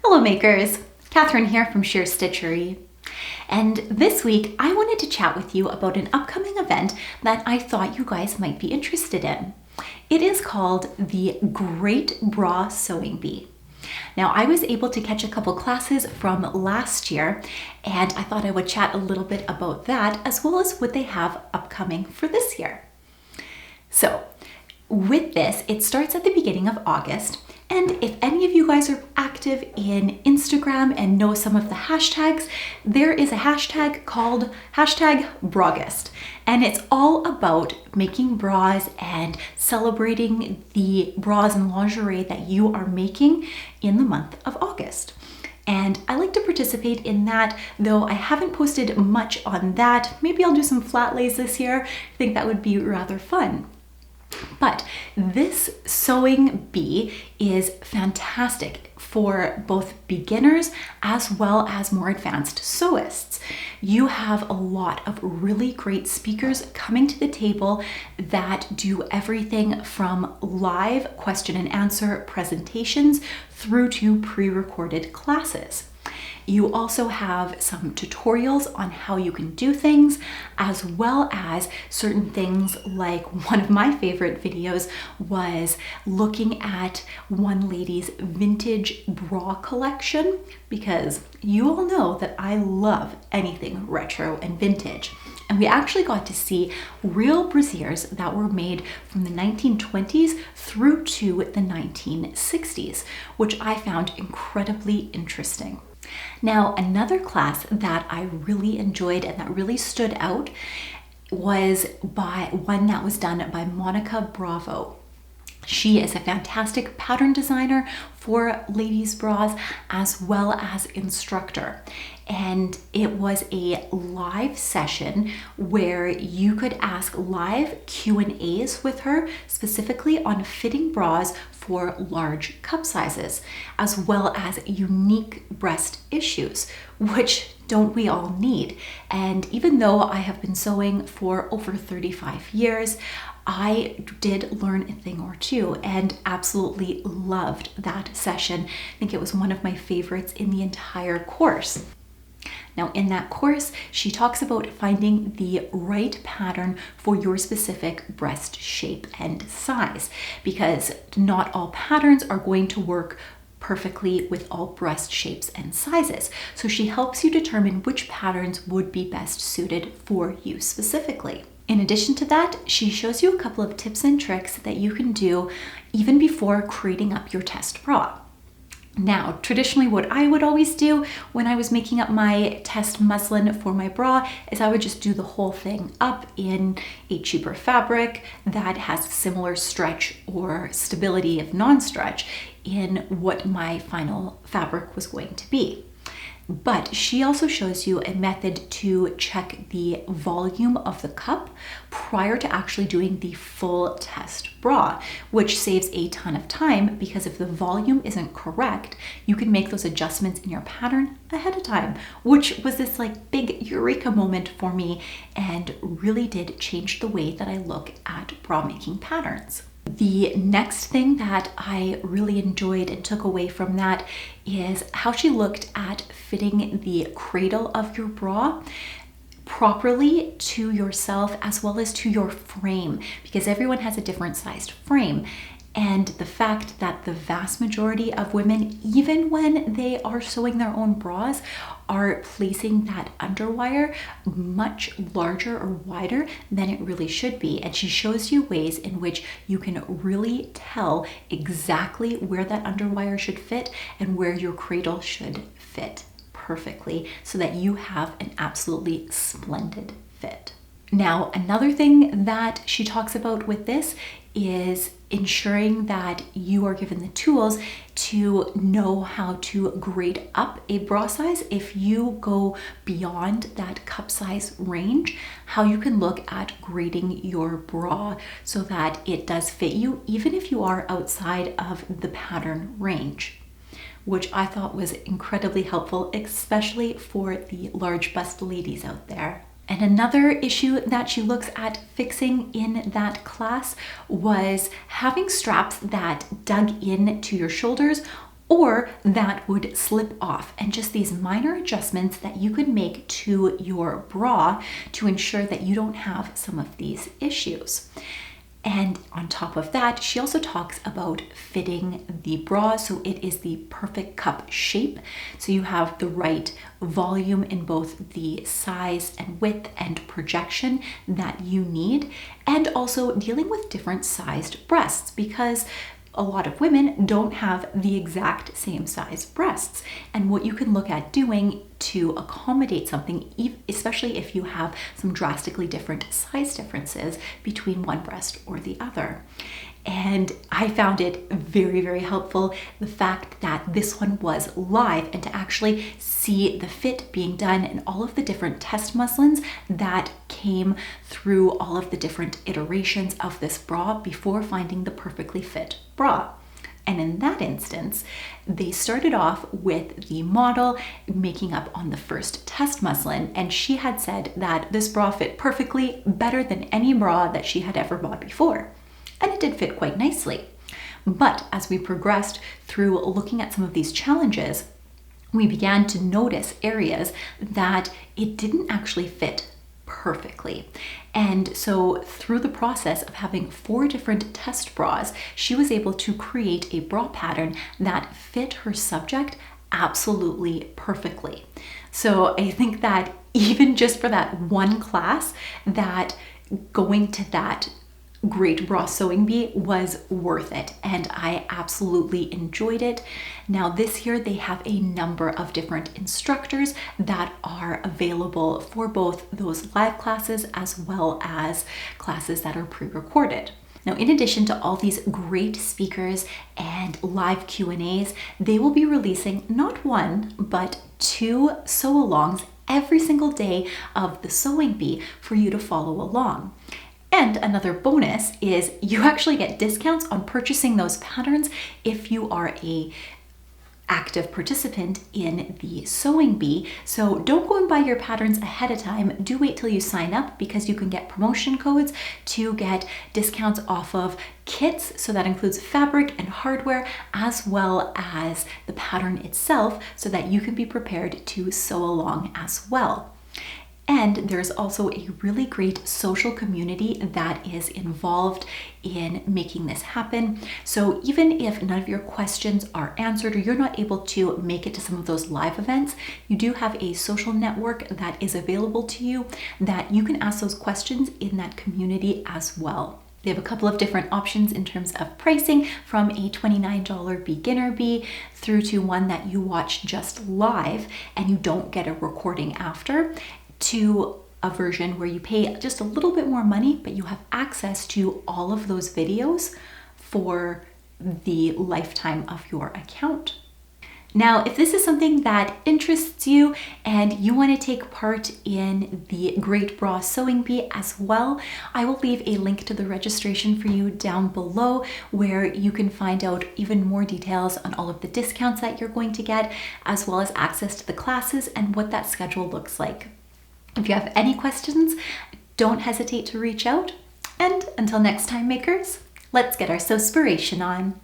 Hello makers, Catherine here from Stitchery. And this week I wanted to chat with you about an upcoming event that I thought you guys might be interested in. It is called the Great Bra Sewing Bee. Now I was able to catch a couple classes from last year and I thought I would chat a little bit about that as well as what they have upcoming for this year. So with this, it starts at the beginning of August. And if any of you guys are active in Instagram and know some of the hashtags, there is a hashtag called #Bragust. And it's all about making bras and celebrating the bras and lingerie that you are making in the month of August. And I like to participate in that, though I haven't posted much on that. Maybe I'll do some flat lays this year. I think that would be rather fun. But this sewing bee is fantastic for both beginners as well as more advanced sewists. You have a lot of really great speakers coming to the table that do everything from live question and answer presentations through to pre-recorded classes. You also have some tutorials on how you can do things, as well as certain things like one of my favorite videos was looking at one lady's vintage bra collection, because you all know that I love anything retro and vintage. And we actually got to see real brassieres that were made from the 1920s through to the 1960s, which I found incredibly interesting. Now, another class that I really enjoyed and that really stood out was by one that was done by Monica Bravo. She is a fantastic pattern designer for ladies' bras as well as instructor. And it was a live session where you could ask live Q&As with her specifically on fitting bras for large cup sizes, as well as unique breast issues, which don't we all need? And even though I have been sewing for over 35 years, I did learn a thing or two and absolutely loved that session. I think it was one of my favorites in the entire course. Now in that course, she talks about finding the right pattern for your specific breast shape and size, because not all patterns are going to work perfectly with all breast shapes and sizes. So she helps you determine which patterns would be best suited for you specifically. In addition to that, she shows you a couple of tips and tricks that you can do even before creating up your test bra. Now, traditionally what I would always do when I was making up my test muslin for my bra is I would just do the whole thing up in a cheaper fabric that has similar stretch or stability of non-stretch in what my final fabric was going to be. But she also shows you a method to check the volume of the cup prior to actually doing the full test bra, which saves a ton of time, because if the volume isn't correct, you can make those adjustments in your pattern ahead of time, which was this like big eureka moment for me and really did change the way that I look at bra making patterns. The next thing that I really enjoyed and took away from that is how she looked at fitting the cradle of your bra properly to yourself as well as to your frame, because everyone has a different sized frame. And the fact that the vast majority of women, even when they are sewing their own bras, are placing that underwire much larger or wider than it really should be. And she shows you ways in which you can really tell exactly where that underwire should fit and where your cradle should fit perfectly so that you have an absolutely splendid fit. Now, another thing that she talks about with this is ensuring that you are given the tools to know how to grade up a bra size if you go beyond that cup size range, how you can look at grading your bra so that it does fit you even if you are outside of the pattern range, which I thought was incredibly helpful, especially for the large bust ladies out there. And another issue that she looks at fixing in that class was having straps that dug in to your shoulders or that would slip off, and just these minor adjustments that you could make to your bra to ensure that you don't have some of these issues. And on top of that, she also talks about fitting the bra so it is the perfect cup shape. So you have the right volume in both the size and width and projection that you need, and also dealing with different sized breasts, because a lot of women don't have the exact same size breasts, and what you can look at doing to accommodate something, especially if you have some drastically different size differences between one breast or the other. And I found it very, very helpful, the fact that this one was live, and to actually see the fit being done and all of the different test muslins that came through all of the different iterations of this bra before finding the perfectly fit bra. And in that instance, they started off with the model making up on the first test muslin, and she had said that this bra fit perfectly, better than any bra that she had ever bought before. And it did fit quite nicely. But as we progressed through looking at some of these challenges, we began to notice areas that it didn't actually fit perfectly. And so through the process of having 4 different test bras, she was able to create a bra pattern that fit her subject absolutely perfectly. So I think that even just for that one class, that going to that Great Bra Sewing Bee was worth it, and I absolutely enjoyed it. Now this year they have a number of different instructors that are available for both those live classes as well as classes that are pre-recorded. Now, in addition to all these great speakers and live Q&As, they will be releasing not 1, but 2 sew-alongs every single day of the Sewing Bee for you to follow along. And another bonus is you actually get discounts on purchasing those patterns if you are a active participant in the Sewing Bee. So don't go and buy your patterns ahead of time. Do wait till you sign up, because you can get promotion codes to get discounts off of kits. So that includes fabric and hardware, as well as the pattern itself, so that you can be prepared to sew along as well. And there's also a really great social community that is involved in making this happen. So even if none of your questions are answered, or you're not able to make it to some of those live events, you do have a social network that is available to you that you can ask those questions in that community as well. They have a couple of different options in terms of pricing, from a $29 beginner bee through to one that you watch just live and you don't get a recording after, to a version where you pay just a little bit more money, but you have access to all of those videos for the lifetime of your account. Now, if this is something that interests you and you want to take part in the Great Bra Sewing Bee as well, I will leave a link to the registration for you down below, where you can find out even more details on all of the discounts that you're going to get, as well as access to the classes and what that schedule looks like. If you have any questions, don't hesitate to reach out. And until next time, makers, let's get our sewspiration on.